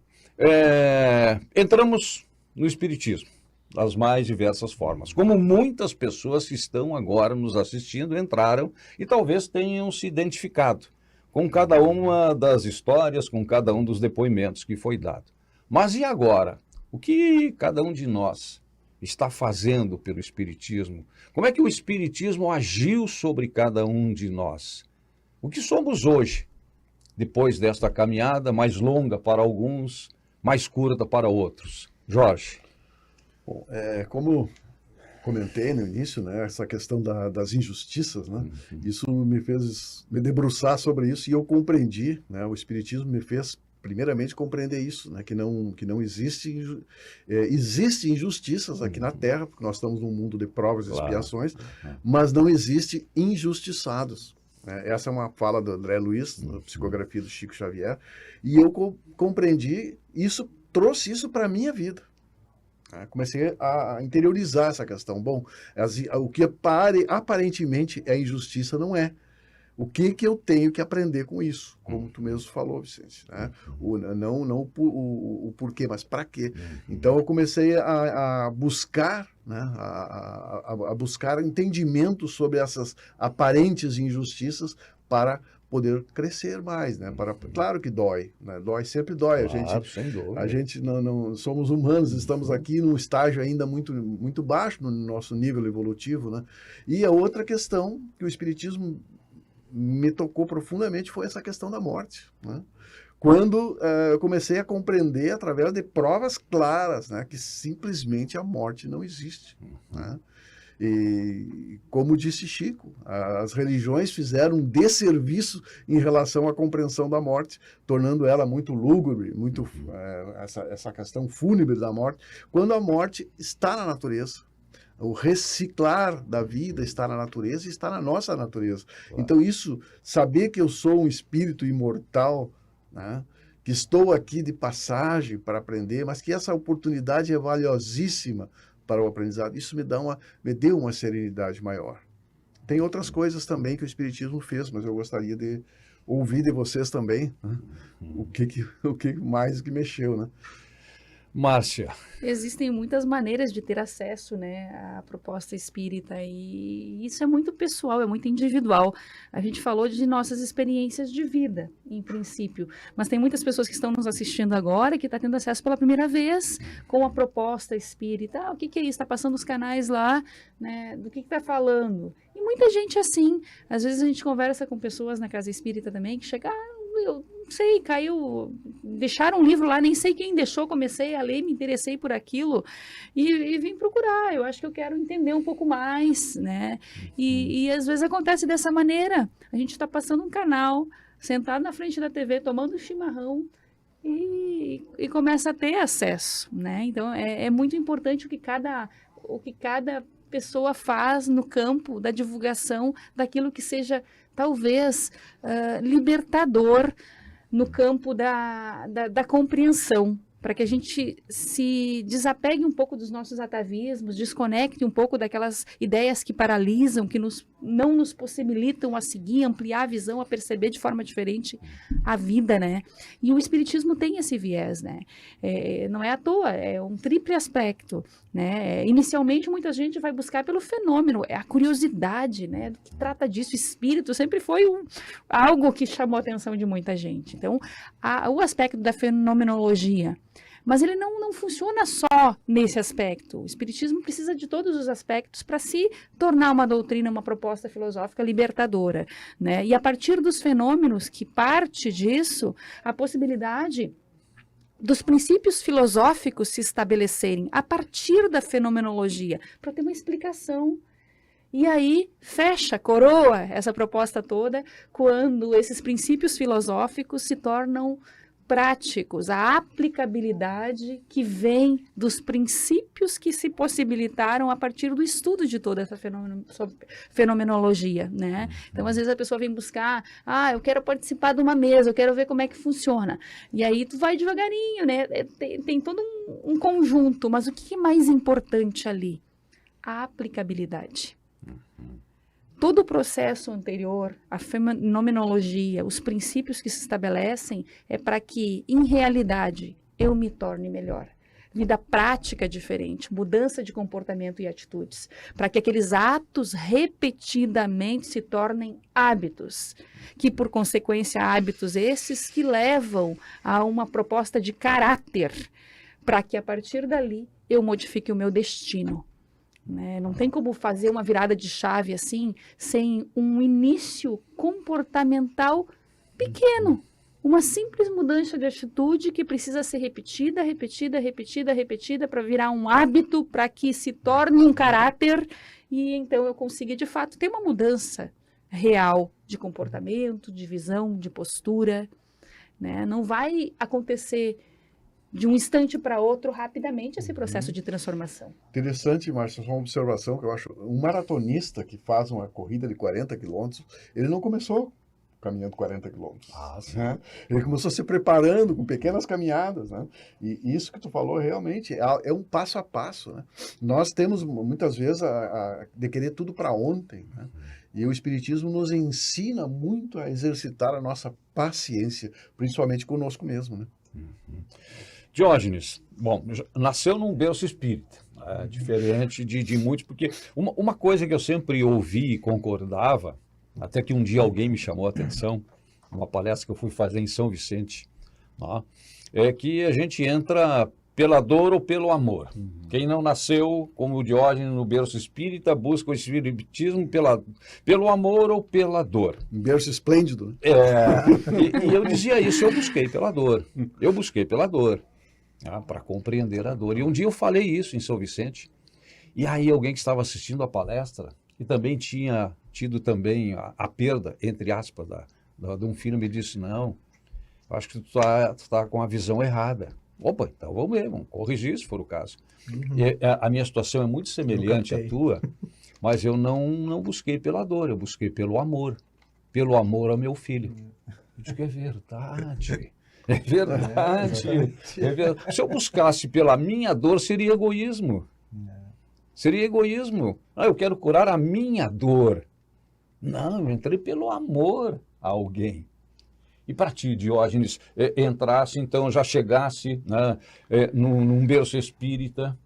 entramos no Espiritismo. das mais diversas formas. Como muitas pessoas que estão agora nos assistindo entraram e talvez tenham se identificado com cada uma das histórias, com cada um dos depoimentos que foi dado. Mas e agora? O que cada um de nós está fazendo pelo Espiritismo? Como é que o Espiritismo agiu sobre cada um de nós? O que somos hoje, depois desta caminhada mais longa para alguns, mais curta para outros? Jorge. Bom, como comentei no início, né, essa questão das injustiças, né, isso me fez me debruçar sobre isso e eu compreendi, né, o Espiritismo me fez primeiramente compreender isso, né, que não existe, existe injustiças aqui na Terra, porque nós estamos num mundo de provas e expiações, mas não existe injustiçados. Essa é uma fala do André Luiz, na psicografia do Chico Xavier, e eu compreendi isso, trouxe isso para a minha vida. Comecei a interiorizar essa questão. Bom, o que aparentemente é injustiça não é. O que eu tenho que aprender com isso? Como tu mesmo falou, Vicente. Né? Não o porquê, mas para quê? Então eu comecei a buscar, né? a buscar entendimento sobre essas aparentes injustiças para poder crescer mais, né? Claro que dói, né? Sempre dói. Claro, a gente não somos humanos, estamos aqui num estágio ainda muito, muito baixo no nosso nível evolutivo, né? E a outra questão que o Espiritismo me tocou profundamente foi essa questão da morte, né? Quando eu comecei a compreender através de provas claras, né, que simplesmente a morte não existe, né? E, como disse Chico, as religiões fizeram um desserviço em relação à compreensão da morte, tornando ela muito lúgubre, muito essa questão fúnebre da morte, quando a morte está na natureza. O reciclar da vida está na natureza e está na nossa natureza. Claro. Então isso, saber que eu sou um espírito imortal, né, que estou aqui de passagem para aprender, mas que essa oportunidade é valiosíssima para o aprendizado, isso me deu uma serenidade maior. Tem outras coisas também que o Espiritismo fez, mas eu gostaria de ouvir de vocês também, né, o que mais que mexeu, né? Márcia. Existem muitas maneiras de ter acesso, né, à proposta espírita e isso é muito pessoal, é muito individual. A gente falou de nossas experiências de vida, em princípio, mas tem muitas pessoas que estão nos assistindo agora que estão tendo acesso pela primeira vez com a proposta espírita. O que é isso? Está passando os canais lá, né, do que está falando? E muita gente assim, às vezes a gente conversa com pessoas na casa espírita também que chegam, eu não sei, deixaram um livro lá, nem sei quem deixou, comecei a ler, me interessei por aquilo e vim procurar, eu acho que eu quero entender um pouco mais, né? E às vezes acontece dessa maneira, a gente está passando um canal, sentado na frente da TV, tomando um chimarrão e começa a ter acesso, né? Então é muito importante o que cada pessoa faz no campo da divulgação daquilo que seja talvez libertador no campo da compreensão, para que a gente se desapegue um pouco dos nossos atavismos, desconecte um pouco daquelas ideias que paralisam, que não nos possibilitam a seguir, ampliar a visão, a perceber de forma diferente a vida, né? E o Espiritismo tem esse viés, né? Não é à toa, é um triplo aspecto, né? Inicialmente, muita gente vai buscar pelo fenômeno, é a curiosidade, né? Do que trata disso, o espírito sempre foi algo que chamou a atenção de muita gente. Então, o aspecto da fenomenologia, mas ele não funciona só nesse aspecto. O Espiritismo precisa de todos os aspectos para se tornar uma doutrina, uma proposta filosófica libertadora, né? E a partir dos fenômenos, que parte disso, a possibilidade dos princípios filosóficos se estabelecerem a partir da fenomenologia, para ter uma explicação. E aí coroa essa proposta toda, quando esses princípios filosóficos se tornam práticos, a aplicabilidade que vem dos princípios que se possibilitaram a partir do estudo de toda essa fenomenologia, né? Então, às vezes a pessoa vem buscar, eu quero participar de uma mesa, eu quero ver como é que funciona. E aí tu vai devagarinho, né? Tem todo um conjunto, mas o que é mais importante ali? A aplicabilidade. Todo o processo anterior, a fenomenologia, os princípios que se estabelecem, é para que, em realidade, eu me torne melhor. vida prática diferente, mudança de comportamento e atitudes, para que aqueles atos repetidamente se tornem hábitos, que por consequência hábitos esses que levam a uma proposta de caráter, para que a partir dali eu modifique o meu destino. Né? Não tem como fazer uma virada de chave assim, sem um início comportamental pequeno. Uma simples mudança de atitude que precisa ser repetida para virar um hábito, para que se torne um caráter e então eu consiga de fato ter uma mudança real de comportamento, de visão, de postura. Né? Não vai acontecer de um instante para outro rapidamente esse processo de transformação. Interessante, Márcio, só uma observação que eu acho. Um maratonista que faz uma corrida de 40 quilômetros, ele não começou caminhando 40 quilômetros. Né? Ele começou se preparando com pequenas caminhadas. Né? E isso que tu falou realmente é um passo a passo. Né? Nós temos muitas vezes de querer tudo para ontem. Né? E o Espiritismo nos ensina muito a exercitar a nossa paciência, principalmente conosco mesmo. Né? Diógenes, bom, nasceu num berço espírita, diferente de muitos, porque uma coisa que eu sempre ouvi e concordava, até que um dia alguém me chamou a atenção, numa palestra que eu fui fazer em São Vicente, né, é que a gente entra pela dor ou pelo amor. Quem não nasceu, como o Diógenes, no berço espírita, busca o espiritismo pelo amor ou pela dor. Um berço esplêndido. E eu dizia isso, eu busquei pela dor. Para compreender a dor. E um dia eu falei isso em São Vicente, e aí alguém que estava assistindo a palestra, e também tinha tido também a perda, entre aspas, de um filho, me disse, não, eu acho que tu tá com a visão errada. Opa, então vamos corrigir se for o caso. E a minha situação é muito semelhante à tua, mas eu não busquei pela dor, eu busquei pelo amor ao meu filho. Eu disse que é verdade. É verdade. Se eu buscasse pela minha dor, seria egoísmo. Seria egoísmo. Eu quero curar a minha dor. Não, eu entrei pelo amor a alguém. E para ti, Diógenes, entrasse, então, já chegasse, né, num berço espírita.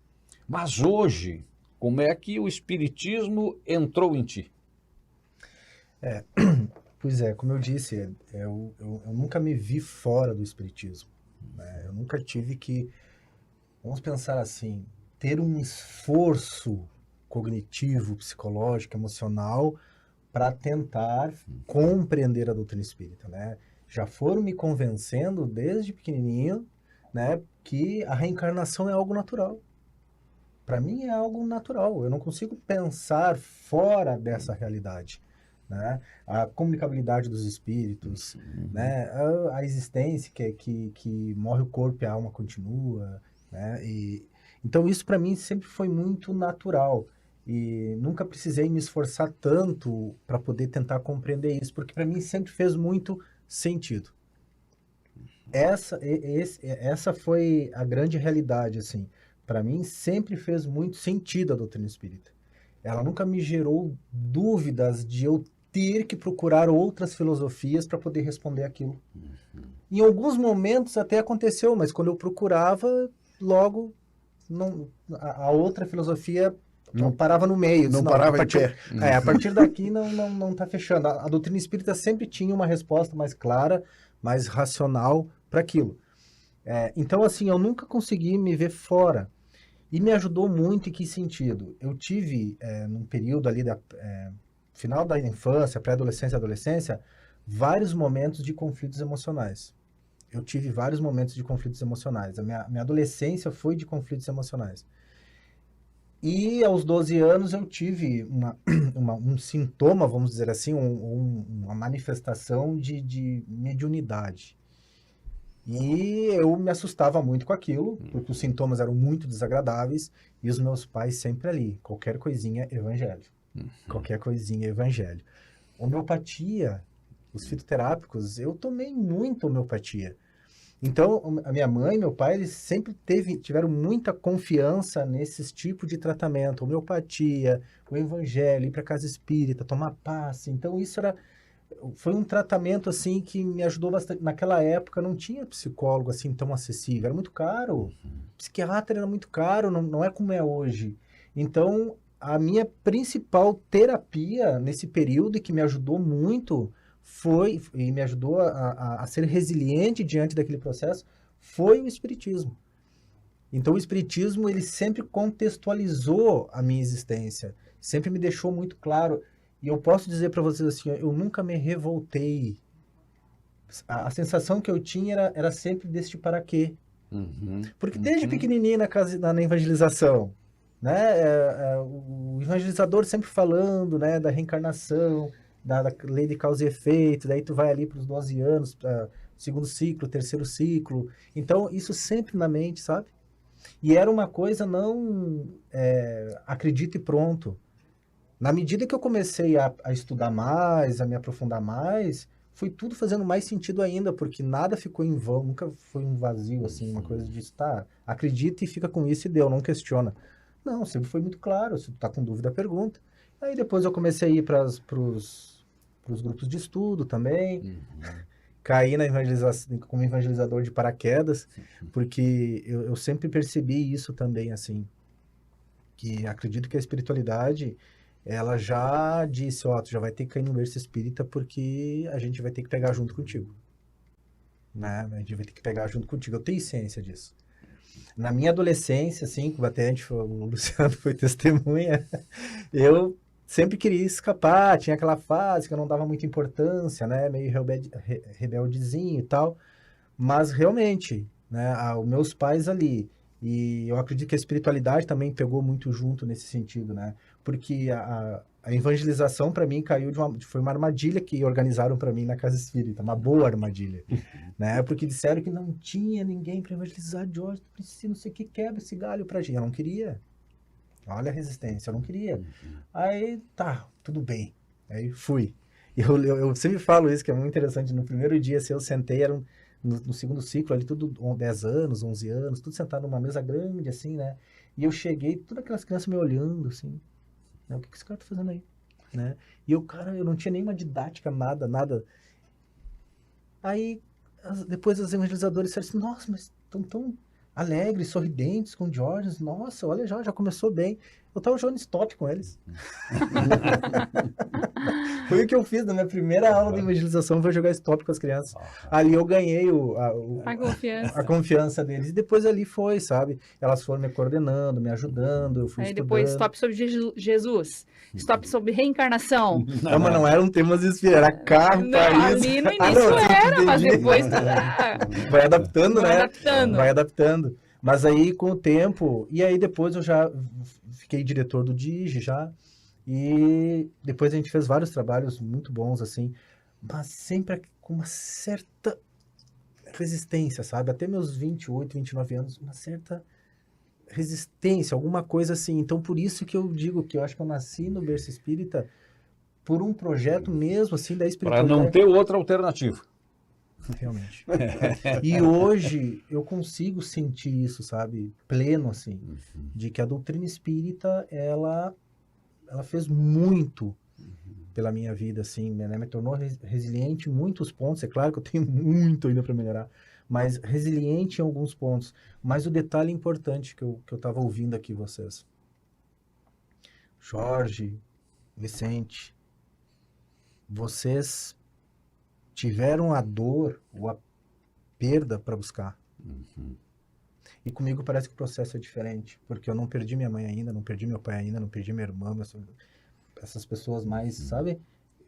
Mas hoje, como é que o espiritismo entrou em ti? Pois é, como eu disse, eu nunca me vi fora do espiritismo. Né? Eu nunca tive que, vamos pensar assim, ter um esforço cognitivo, psicológico, emocional para tentar compreender a doutrina espírita, né? Já foram me convencendo desde pequenininho, né, que a reencarnação é algo natural. Para mim é algo natural. Eu não consigo pensar fora dessa realidade. Né? A comunicabilidade dos espíritos, né? A existência que morre o corpo e a alma continua, né? Então isso para mim sempre foi muito natural e nunca precisei me esforçar tanto para poder tentar compreender isso, porque para mim sempre fez muito sentido. Essa foi a grande realidade, assim. Para mim sempre fez muito sentido a doutrina espírita. Ela nunca me gerou dúvidas de eu ter que procurar outras filosofias para poder responder aquilo. Em alguns momentos até aconteceu, mas quando eu procurava, logo a outra filosofia não parava no meio. Não parava em pé. A partir daqui não está fechando. A doutrina espírita sempre tinha uma resposta mais clara, mais racional para aquilo. Então, assim, eu nunca consegui me ver fora. E me ajudou muito em que sentido? Eu tive, num período ali final da infância, pré-adolescência e adolescência, vários momentos de conflitos emocionais. Eu tive vários momentos de conflitos emocionais. A minha adolescência foi de conflitos emocionais. E aos 12 anos eu tive um sintoma, vamos dizer assim, uma manifestação de mediunidade. E eu me assustava muito com aquilo, porque os sintomas eram muito desagradáveis, e os meus pais sempre ali, qualquer coisinha, evangelho. Qualquer coisinha, evangelho. Homeopatia, os fitoterápicos, eu tomei muito homeopatia. Então, a minha mãe e meu pai, eles sempre tiveram muita confiança nesses tipos de tratamento. Homeopatia, o evangelho, ir para casa espírita, tomar passe. Então, isso era foi um tratamento, assim, que me ajudou bastante. Naquela época não tinha psicólogo, assim, tão acessível. Era muito caro. Psiquiatra era muito caro, não é como é hoje. Então, a minha principal terapia nesse período, e que me ajudou muito, e me ajudou a ser resiliente diante daquele processo, foi o espiritismo. Então, o espiritismo, ele sempre contextualizou a minha existência. Sempre me deixou muito claro. E eu posso dizer para vocês assim, eu nunca me revoltei. A sensação que eu tinha era sempre desse para quê. Porque desde pequenininho na evangelização, né, o evangelizador sempre falando, né, da reencarnação, da lei de causa e efeito, daí tu vai ali para os 12 anos, segundo ciclo, terceiro ciclo. Então, isso sempre na mente, sabe? E era uma coisa não acredita e pronto. Na medida que eu comecei a estudar mais, a me aprofundar mais, foi tudo fazendo mais sentido ainda, porque nada ficou em vão, nunca foi um vazio, assim, uma coisa de, tá, acredita e fica com isso e deu, não questiona. Não, sempre foi muito claro, se tu tá com dúvida, pergunta. Aí depois eu comecei a ir pros grupos de estudo também, caí na evangelização, como evangelizador de paraquedas, porque eu sempre percebi isso também, assim, que acredito que a espiritualidade... ela já disse, ó, tu já vai ter que cair no berço espírita porque a gente vai ter que pegar junto contigo. Né? A gente vai ter que pegar junto contigo. Eu tenho ciência disso. Na minha adolescência, assim, o Luciano foi testemunha, eu sempre queria escapar, tinha aquela fase que eu não dava muita importância, né? Meio rebeldezinho e tal. Mas realmente, né, os meus pais ali, e eu acredito que a espiritualidade também pegou muito junto nesse sentido, né? Porque a evangelização, para mim, foi uma armadilha que organizaram para mim na Casa Espírita, uma boa armadilha, né? Porque disseram que não tinha ninguém para evangelizar, Jorge, tu precisa, não sei o que, quebra esse galho pra gente. Eu não queria. Olha a resistência, eu não queria. Aí, tá, tudo bem. Aí fui. Eu sempre falo isso, que é muito interessante. No primeiro dia, assim, eu sentei, no segundo ciclo, ali tudo 10 anos, 11 anos, tudo sentado numa mesa grande, assim, né? E eu cheguei, todas aquelas crianças me olhando, assim, né? O que esse cara tá fazendo aí? Né? E eu, cara, eu não tinha nenhuma didática, nada. Aí, depois os evangelizadores disseram assim, nossa, mas estão tão alegres, sorridentes com o Jorge, nossa, olha, já começou bem. Eu tava jogando stop com eles. Foi o que eu fiz na minha primeira aula de evangelização, foi jogar stop com as crianças. Ali eu ganhei a confiança deles. E depois ali foi, sabe? Elas foram me coordenando, me ajudando, eu fui Aí estudando. depois stop sobre Jesus, stop sobre reencarnação. Não, mas não eram temas espíritas, era carro, país. Ali no início era, mas depois... Vai adaptando, né? Vai adaptando. Mas aí, com o tempo... E aí, depois eu já fiquei diretor do DIGE, já. E depois a gente fez vários trabalhos muito bons, assim. Mas sempre com uma certa resistência, sabe? Até meus 28, 29 anos, uma certa resistência, alguma coisa assim. Então, por isso que eu digo que eu acho que eu nasci no berço espírita por um projeto mesmo, assim, da espiritualidade. Para não ter outra alternativa. Realmente. E hoje eu consigo sentir isso, sabe? Pleno, assim, de que a doutrina espírita, ela fez muito pela minha vida, assim, né? Me tornou resiliente em muitos pontos. É claro que eu tenho muito ainda para melhorar, mas resiliente em alguns pontos. Mas o detalhe importante que eu estava ouvindo aqui vocês. Jorge, Vicente, vocês tiveram a dor ou a perda para buscar. E comigo parece que o processo é diferente, porque eu não perdi minha mãe ainda, não perdi meu pai ainda, não perdi minha irmã, essas pessoas mais, sabe?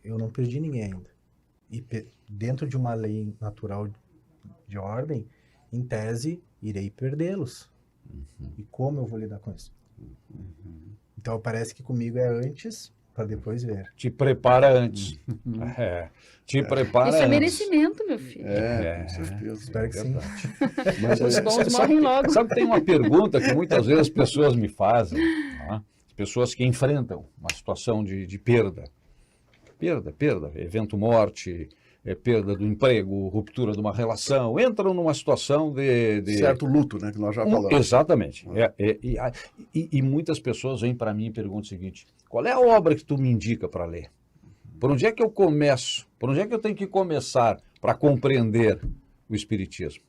Eu não perdi ninguém ainda. E dentro de uma lei natural de ordem, em tese, irei perdê-los. E como eu vou lidar com isso? Então parece que comigo é antes, para depois ver. Te prepara antes. Te prepara antes. Isso é antes. merecimento, meu filho. Com certeza. Espero que sim. Mas, os bons morrem logo. Sabe que tem uma pergunta que muitas vezes as pessoas me fazem, tá? As pessoas que enfrentam uma situação de perda. Perda, evento morte, perda do emprego, ruptura de uma relação, entram numa situação de... certo luto, né, que nós já falamos. Exatamente. E muitas pessoas vêm para mim e perguntam o seguinte, qual é a obra que tu me indica para ler? Por onde é que eu começo? Por onde é que eu tenho que começar para compreender o Espiritismo?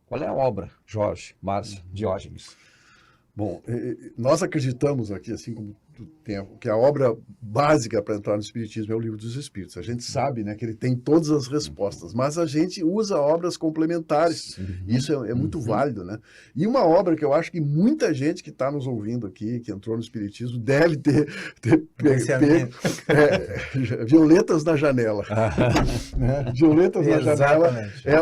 Qual é a obra, Jorge, Márcia, Diógenes? Bom, nós acreditamos aqui, assim como do tempo, que a obra básica para entrar no Espiritismo é o Livro dos Espíritos. A gente sabe, né, que ele tem todas as respostas, mas a gente usa obras complementares. Isso é muito válido, né? E uma obra que eu acho que muita gente que está nos ouvindo aqui, que entrou no Espiritismo, deve ter Violetas na Janela. Né? Violetas na Janela é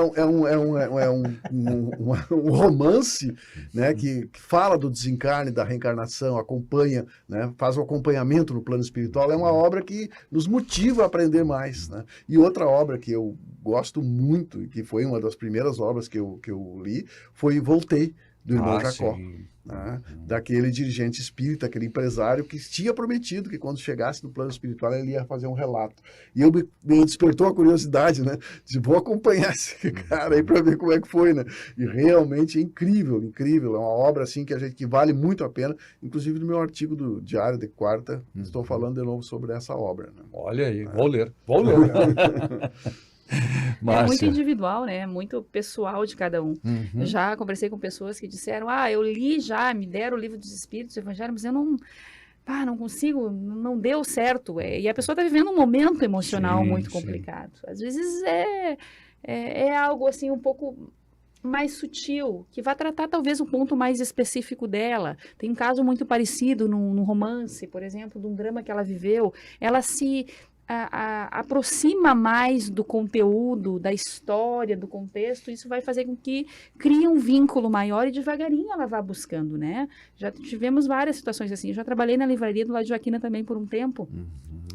um romance, né, que fala do desencarne, da reencarnação, acompanha, né, faz um acompanhamento no plano espiritual. É uma obra que nos motiva a aprender mais, né? E outra obra que eu gosto muito, e que foi uma das primeiras obras que eu li, foi Voltei, do irmão Jacó. Né? Daquele dirigente espírita, aquele empresário que tinha prometido que quando chegasse no plano espiritual ele ia fazer um relato. E me despertou a curiosidade, né? De vou acompanhar esse cara aí para ver como é que foi, né? E realmente é incrível, incrível. É uma obra assim que vale muito a pena. Inclusive no meu artigo do Diário de Quarta, estou falando de novo sobre essa obra. Né? Olha aí, vou ler. É muito individual, né? Muito pessoal de cada um. Já conversei com pessoas que disseram, eu li já, me deram o Livro dos Espíritos, o Evangelho, mas eu não consigo, não deu certo. E a pessoa está vivendo um momento emocional muito complicado. Às vezes é algo assim um pouco mais sutil, que vai tratar talvez um ponto mais específico dela. Tem um caso muito parecido num romance, por exemplo, de um drama que ela viveu. Ela se aproxima mais do conteúdo, da história, do contexto. Isso vai fazer com que crie um vínculo maior e devagarinho ela vá buscando, né? Já tivemos várias situações assim. Eu já trabalhei na livraria do Lado de Joaquina também por um tempo.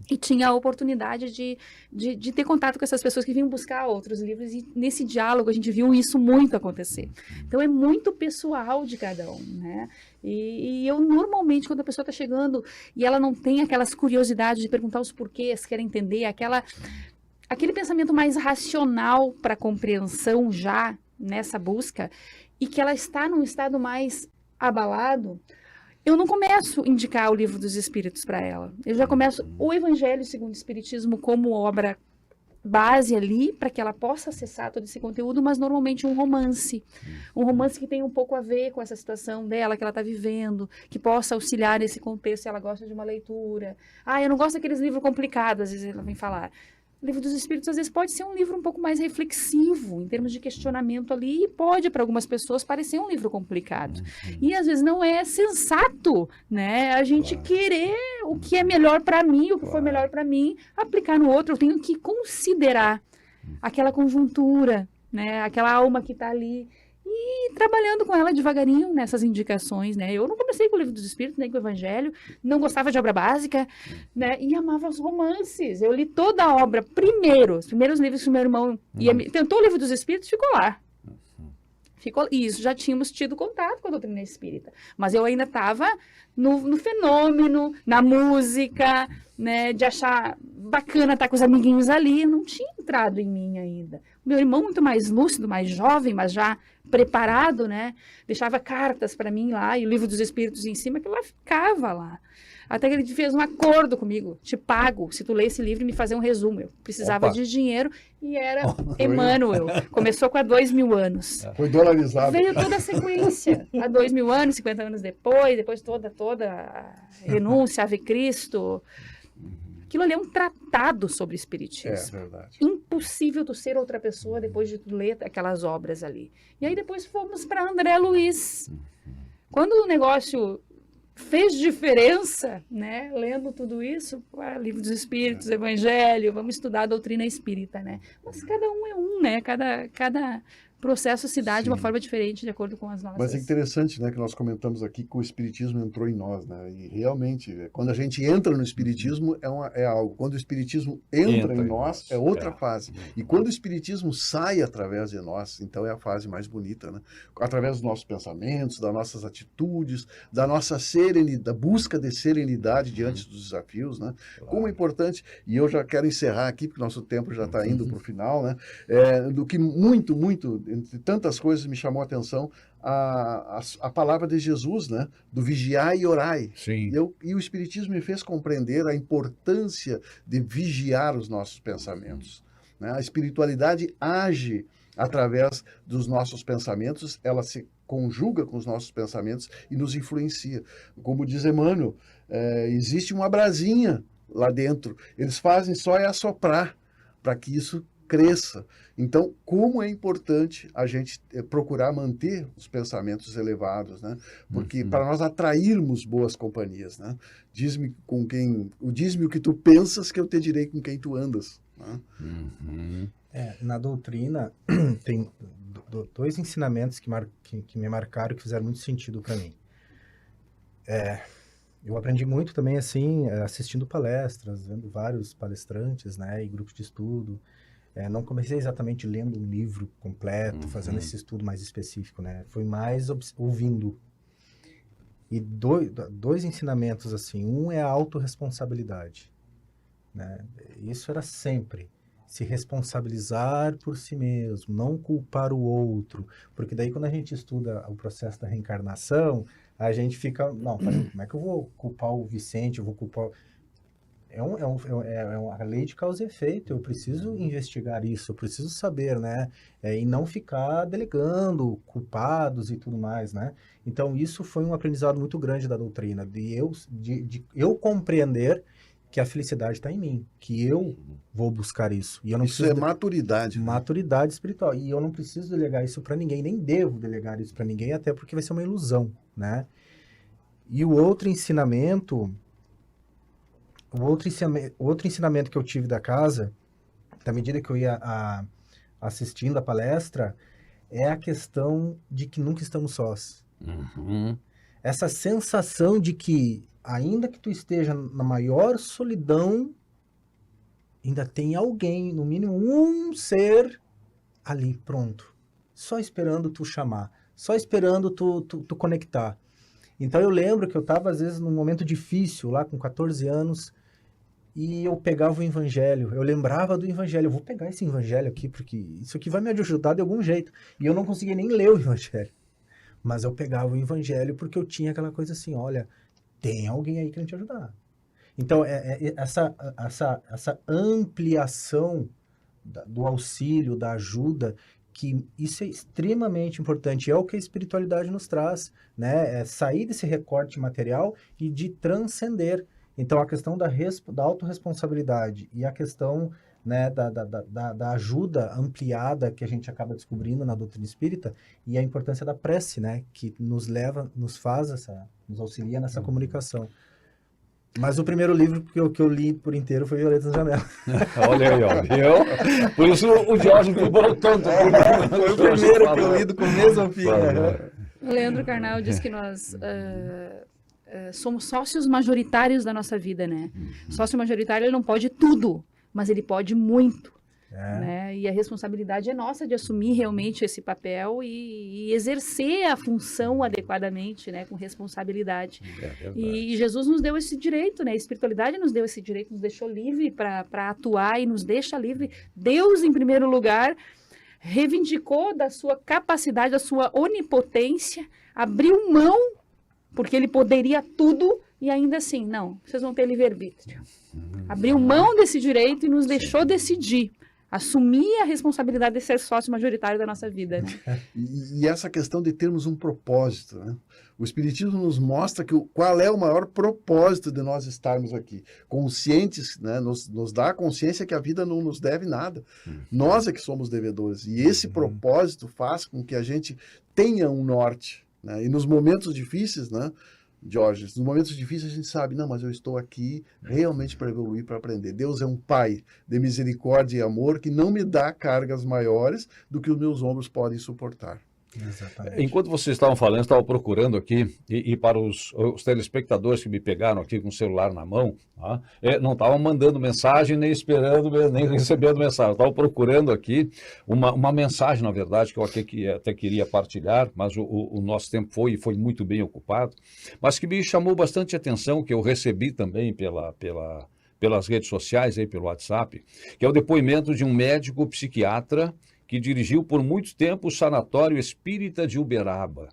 E tinha a oportunidade de ter contato com essas pessoas que vinham buscar outros livros, e nesse diálogo a gente viu isso muito acontecer. Então é muito pessoal de cada um, né? E eu normalmente, quando a pessoa está chegando e ela não tem aquelas curiosidades de perguntar os porquês, quer entender, aquele pensamento mais racional para compreensão já nessa busca, e que ela está num estado mais abalado, eu não começo a indicar o Livro dos Espíritos para ela. Eu já começo o Evangelho segundo o Espiritismo como obra base ali, para que ela possa acessar todo esse conteúdo, mas normalmente um romance que tem um pouco a ver com essa situação dela, que ela está vivendo, que possa auxiliar nesse contexto, se ela gosta de uma leitura. Eu não gosto daqueles livros complicados, às vezes ela vem falar. O Livro dos Espíritos, às vezes, pode ser um livro um pouco mais reflexivo, em termos de questionamento ali, e pode, para algumas pessoas, parecer um livro complicado. E, às vezes, não é sensato, né? A gente querer o que é melhor para mim, o que foi melhor para mim, aplicar no outro. Eu tenho que considerar aquela conjuntura, né? Aquela alma que está ali, e trabalhando com ela devagarinho nessas indicações, né? Eu não comecei com o Livro dos Espíritos, nem com o Evangelho, não gostava de obra básica, né? E amava os romances. Eu li toda a obra primeiro, os primeiros livros que o meu irmão tentou o Livro dos Espíritos, ficou lá. Isso, já tínhamos tido contato com a doutrina espírita, mas eu ainda estava no fenômeno, na música, né, de achar bacana estar com os amiguinhos ali. Não tinha entrado em mim ainda. Meu irmão, muito mais lúcido, mais jovem, mas já preparado, né, deixava cartas para mim lá, e o Livro dos Espíritos em cima, que lá ficava lá. Até que ele fez um acordo comigo, te pago se tu ler esse livro e me fazer um resumo. Eu precisava de dinheiro, e era Emmanuel. Começou com há 2000 anos. Foi dolarizado. Veio toda a sequência. Há 2000 anos, 50 anos depois toda a renúncia, Ave Cristo. Aquilo ali é um tratado sobre espiritismo. É verdade. Impossível tu ser outra pessoa depois de tu ler aquelas obras ali. E aí depois fomos para André Luiz. Quando o negócio fez diferença, né, lendo tudo isso, Livro dos Espíritos, Evangelho, vamos estudar a doutrina espírita, né? Mas cada um é um, né? Cada processo se dá de uma forma diferente, de acordo com as nossas... Mas é interessante, né, que nós comentamos aqui que o Espiritismo entrou em nós, né? E realmente, quando a gente entra no Espiritismo, é algo. Quando o Espiritismo entra em nós, é outra fase. E quando o Espiritismo sai através de nós, então é a fase mais bonita, né? Através dos nossos pensamentos, das nossas atitudes, da nossa serenidade, da busca de serenidade diante dos desafios, né? Como é importante, e eu já quero encerrar aqui, porque nosso tempo já está indo para o final, né? Do que muito entre tantas coisas, me chamou a atenção a palavra de Jesus, né? Do vigiai e orai. Sim. E o Espiritismo me fez compreender a importância de vigiar os nossos pensamentos, né? A espiritualidade age através dos nossos pensamentos, ela se conjuga com os nossos pensamentos e nos influencia. Como diz Emmanuel, existe uma brasinha lá dentro. Eles fazem só assoprar para que isso cresça. Então, como é importante a gente procurar manter os pensamentos elevados, né? Porque para nós atrairmos boas companhias, né? Diz-me o que tu pensas, que eu te direi com quem tu andas, né? Na doutrina tem dois ensinamentos que me marcaram, que fizeram muito sentido para mim. Eu aprendi muito também, assim, assistindo palestras, vendo vários palestrantes, né, e grupos de estudo. Não comecei exatamente lendo um livro completo, fazendo esse estudo mais específico, né? Foi mais ouvindo. E dois ensinamentos, assim. Um é a autorresponsabilidade, né? Isso era sempre. Se responsabilizar por si mesmo, não culpar o outro. Porque daí, quando a gente estuda o processo da reencarnação, a gente fica... Não, como é que eu vou culpar o Vicente? Eu vou culpar... É uma lei de causa e efeito. Eu preciso investigar isso, eu preciso saber, né? E não ficar delegando culpados e tudo mais, né? Então, isso foi um aprendizado muito grande da doutrina, de eu compreender que a felicidade está em mim, que eu vou buscar isso. E eu não isso é maturidade. Maturidade espiritual. E eu não preciso delegar isso para ninguém, nem devo delegar isso para ninguém, até porque vai ser uma ilusão, né? E o outro ensinamento que eu tive da casa, da medida que eu ia assistindo a palestra, é a questão de que nunca estamos sós. Essa sensação de que, ainda que tu esteja na maior solidão, ainda tem alguém, no mínimo um ser ali, pronto. Só esperando tu chamar, só esperando tu conectar. Então eu lembro que eu estava, às vezes, num momento difícil, lá com 14 anos, e eu pegava o evangelho, eu lembrava do evangelho, eu vou pegar esse evangelho aqui, porque isso aqui vai me ajudar de algum jeito. E eu não conseguia nem ler o evangelho. Mas eu pegava o evangelho porque eu tinha aquela coisa assim, olha, tem alguém aí querendo te ajudar. Então, essa ampliação do auxílio, da ajuda, que isso é extremamente importante, é o que a espiritualidade nos traz, né? É sair desse recorte material e de transcender. Então, a questão da autorresponsabilidade e a questão, né, da ajuda ampliada que a gente acaba descobrindo na doutrina espírita, e a importância da prece, né, que nos auxilia nessa comunicação. Mas o primeiro livro que eu li por inteiro foi Violeta na Janela. Olha aí, ó. Por isso o Jorge vibrou tanto. Foi o primeiro que eu li do começo ao fim. O Leandro Carnal diz que nós somos sócios majoritários da nossa vida, né? Sócio majoritário, ele não pode tudo, mas ele pode muito. Né? E a responsabilidade é nossa de assumir realmente esse papel e exercer a função adequadamente, né? Com responsabilidade. E Jesus nos deu esse direito, né? A espiritualidade nos deu esse direito, nos deixou livre para atuar e nos deixa livre. Deus, em primeiro lugar, reivindicou da sua capacidade, da sua onipotência, abriu mão, porque ele poderia tudo, e ainda assim, não, vocês vão ter livre-arbítrio. Abriu mão desse direito e nos deixou decidir. Assumir a responsabilidade de ser sócio majoritário da nossa vida. Né? E essa questão de termos um propósito, né? O Espiritismo nos mostra qual é o maior propósito de nós estarmos aqui. Conscientes, né? Nos dá a consciência que a vida não nos deve nada. Nós é que somos devedores. E esse propósito faz com que a gente tenha um norte. Né? E nos momentos difíceis, né, Jorge, nos momentos difíceis a gente sabe, não, mas eu estou aqui realmente para evoluir, para aprender. Deus é um Pai de misericórdia e amor que não me dá cargas maiores do que os meus ombros podem suportar. Exatamente. Enquanto vocês estavam falando, eu estava procurando aqui, e para os telespectadores que me pegaram aqui com o celular na mão, tá? Não estavam mandando mensagem, nem esperando, nem recebendo mensagem. Estava procurando aqui uma mensagem, na verdade, que eu até queria partilhar, mas o nosso tempo foi muito bem ocupado, mas que me chamou bastante atenção, que eu recebi também pelas redes sociais, aí, pelo WhatsApp, que é o depoimento de um médico psiquiatra que dirigiu por muito tempo o Sanatório Espírita de Uberaba.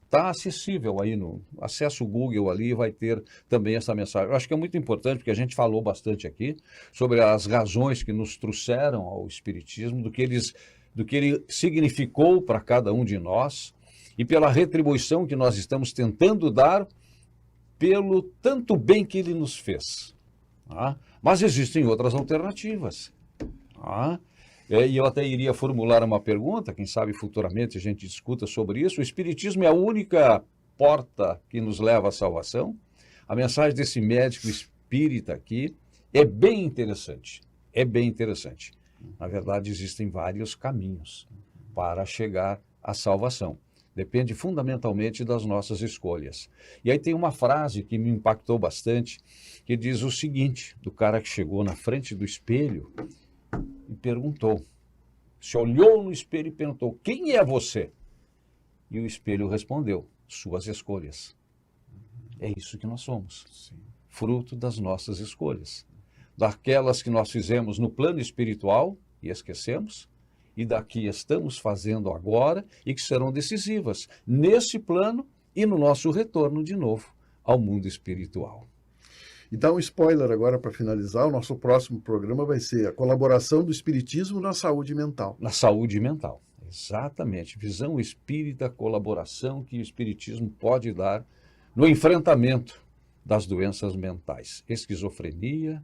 Está acessível aí, acessa o Google ali, vai ter também essa mensagem. Eu acho que é muito importante, porque a gente falou bastante aqui sobre as razões que nos trouxeram ao Espiritismo, do que ele significou para cada um de nós e pela retribuição que nós estamos tentando dar pelo tanto bem que ele nos fez. Tá? Mas existem outras alternativas. Tá? E eu até iria formular uma pergunta, quem sabe futuramente a gente discuta sobre isso. O Espiritismo é a única porta que nos leva à salvação? A mensagem desse médico espírita aqui é bem interessante. É bem interessante. Na verdade, existem vários caminhos para chegar à salvação. Depende fundamentalmente das nossas escolhas. E aí tem uma frase que me impactou bastante, que diz o seguinte, do cara que chegou na frente do espelho e perguntou, se olhou no espelho e perguntou, quem é você? E o espelho respondeu, suas escolhas. É isso que nós somos, fruto das nossas escolhas. Daquelas que nós fizemos no plano espiritual e esquecemos, e da que estamos fazendo agora e que serão decisivas nesse plano e no nosso retorno de novo ao mundo espiritual. E dá um spoiler agora para finalizar, o nosso próximo programa vai ser a colaboração do Espiritismo na saúde mental. Na saúde mental, exatamente. Visão espírita, colaboração que o Espiritismo pode dar no enfrentamento das doenças mentais, esquizofrenia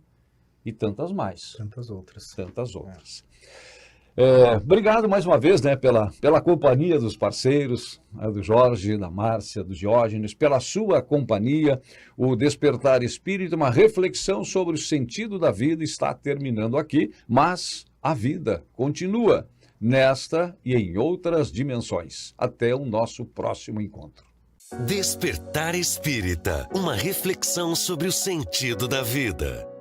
e tantas mais. Tantas outras. Tantas outras. Obrigado mais uma vez, né, pela companhia dos parceiros, né, do Jorge, da Márcia, do Diógenes, pela sua companhia. O Despertar Espírita, uma reflexão sobre o sentido da vida está terminando aqui, mas a vida continua nesta e em outras dimensões. Até o nosso próximo encontro. Despertar Espírita, uma reflexão sobre o sentido da vida.